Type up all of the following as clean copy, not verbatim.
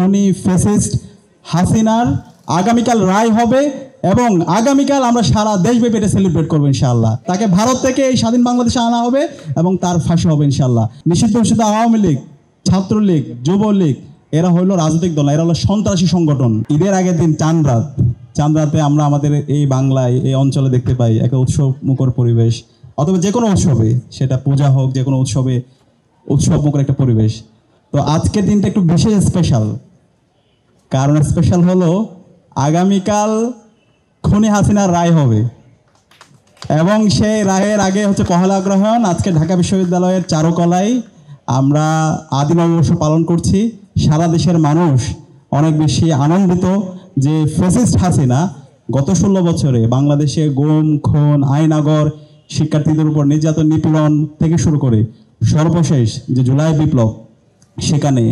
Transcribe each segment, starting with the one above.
খনি ফ্যাসিস্ট হাসিনার আগামীকাল রায় হবে এবং আগামীকাল আমরা সারা দেশব্যাপী এটা সেলিব্রেট করবো ইনশাআল্লাহ। তাকে ভারত থেকে এই স্বাধীন বাংলাদেশে আনা হবে এবং তার ফাঁসি হবে ইনশাআল্লাহ। নিষিদ্ধ ঘোষিত আওয়ামী লীগ, ছাত্রলীগ, যুবলীগ এরা হইল রাজনৈতিক দল, এরা হলো সন্ত্রাসী সংগঠন। ঈদের আগের দিন চাঁদ রাতে আমরা আমাদের এই বাংলায় এই অঞ্চলে দেখতে পাই একটা উৎসব মুখর পরিবেশ, অথবা যে কোনো উৎসবে, সেটা পূজা হোক, যে কোনো উৎসবে উৎসব মুখর একটা পরিবেশ। তো আজকের দিনটা একটু বিশেষ স্পেশাল, কারণ স্পেশাল হলো আগামীকাল খুনি হাসিনার রায় হবে এবং সেই রায়ের আগে হচ্ছে পহেলা অগ্রহায়ণ। আজকে ঢাকা বিশ্ববিদ্যালয়ের চারুকলায় আমরা আদি নববর্ষ পালন করছি। সারা দেশের মানুষ অনেক বেশি আনন্দিত যে ফ্যাসিস্ট হাসিনা গত 16 বছরে বাংলাদেশে গুম, খুন, আইনাগর, শিক্ষার্থীদের উপর নির্যাতন, নিপীড়ন থেকে শুরু করে সর্বশেষ যে জুলাই বিপ্লব, সেখানে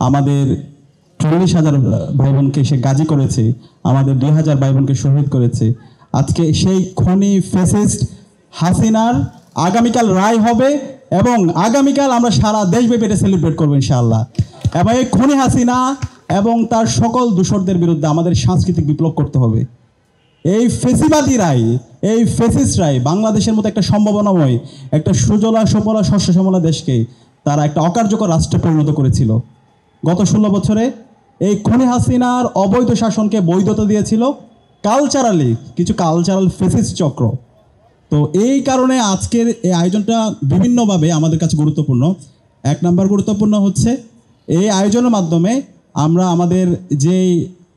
আমাদের 40,000 ভাই বোনকে সে গাজী করেছে, আমাদের 2,000 ভাই বোনকে শহীদ করেছে। আজকে সেই খনি ফ্যাসিস্ট হাসিনার আগামীকাল রায় হবে এবং আগামীকাল আমরা সারা দেশব্যাপী এটা সেলিব্রেট করবো ইনশাআল্লাহ। এবং এই খনি হাসিনা এবং তার সকল দূষরদের বিরুদ্ধে আমাদের সাংস্কৃতিক বিপ্লব করতে হবে। এই ফেসিবাদী রায়, এই ফেসিস্ট রায় বাংলাদেশের মতো একটা সম্ভাবনাময়, একটা সুজলা সুফলা শস্য শ্যামলা দেশকে তারা একটা অকার্যকর রাষ্ট্রে পরিণত করেছিল। গত 16 বছরে এই খনি হাসিনার অবৈধ শাসনকে বৈধতা দিয়েছিল কালচারালি কিছু কালচারাল ফেসিস্ট চক্র। তো এই কারণে আজকের এই আয়োজনটা বিভিন্নভাবে আমাদের কাছে গুরুত্বপূর্ণ। 1 নম্বর গুরুত্বপূর্ণ হচ্ছে এই আয়োজনের মাধ্যমে আমরা আমাদের যে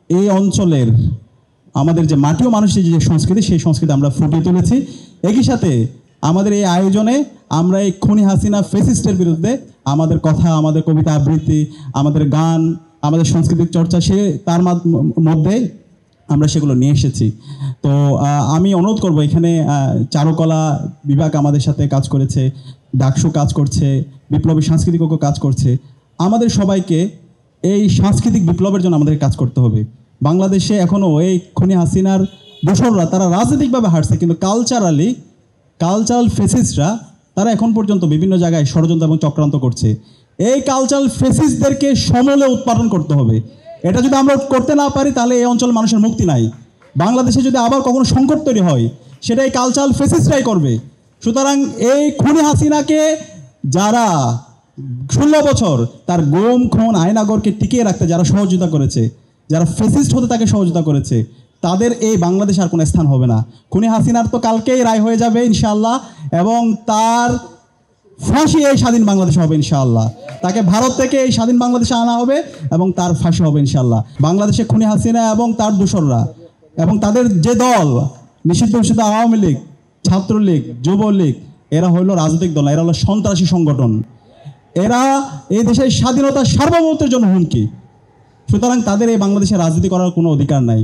এই অঞ্চলের আমাদের যে মাটি ও মানুষের যে সংস্কৃতি, সেই সংস্কৃতি আমরা ফুটিয়ে তুলেছি। একই সাথে আমাদের এই আয়োজনে আমরা এই খুনি হাসিনা ফেসিস্টের বিরুদ্ধে আমাদের কথা, আমাদের কবিতা আবৃত্তি, আমাদের গান, আমাদের সাংস্কৃতিক চর্চা তার মধ্যে আমরা সেগুলো নিয়ে এসেছি। তো আমি অনুরোধ করব, এখানে চারুকলা বিভাগ আমাদের সাথে কাজ করেছে, ডাকসু কাজ করছে, বিপ্লবী সাংস্কৃতিক ঐক্য কাজ করছে। আমাদের সবাইকে এই সাংস্কৃতিক বিপ্লবের জন্য আমাদের কাজ করতে হবে। বাংলাদেশে এখনও এই খুনি হাসিনার দোসররা তারা রাজনৈতিকভাবে হারছে, কিন্তু কালচারাল ফেসিস্টরা তারা এখন পর্যন্ত বিভিন্ন জায়গায় ষড়যন্ত্র এবং চক্রান্ত করছে। এই কালচারাল ফেসিস্টদেরকে সমূলে উৎপাদন করতে হবে। এটা যদি আমরা করতে না পারি তাহলে এই অঞ্চলের মানুষের মুক্তি নাই। বাংলাদেশে যদি আবার কখনো সংকট তৈরি হয় সেটা এই কালচারাল ফেসিস্টরাই করবে। সুতরাং এই খুনি হাসিনাকে যারা 16 বছর তার গুম, খুন, আইনাগরকে টিকিয়ে রাখতে যারা সহযোগিতা করেছে, যারা ফেসিস্ট হতে তাকে সহযোগিতা করেছে, তাদের এই বাংলাদেশ আর কোনো স্থান হবে না। খুনি হাসিনার তো কালকেই রায় হয়ে যাবে ইনশাআল্লাহ এবং তার ফাঁসি এই স্বাধীন বাংলাদেশে হবে ইনশাআল্লাহ। তাকে ভারত থেকে এই স্বাধীন বাংলাদেশে আনা হবে এবং তার ফাঁসি হবে ইনশাআল্লাহ। বাংলাদেশে খুনি হাসিনা এবং তার দোসররা এবং তাদের যে দল, নিষিদ্ধ ঘোষিত আওয়ামী লীগ, ছাত্রলীগ, যুবলীগ এরা হইল রাজনৈতিক দল, এরা হলো সন্ত্রাসী সংগঠন। এরা এই দেশের স্বাধীনতা সার্বভৌমত্বের জন্য হুমকি। সুতরাং তাদের এই বাংলাদেশে রাজনীতি করার কোনো অধিকার নাই।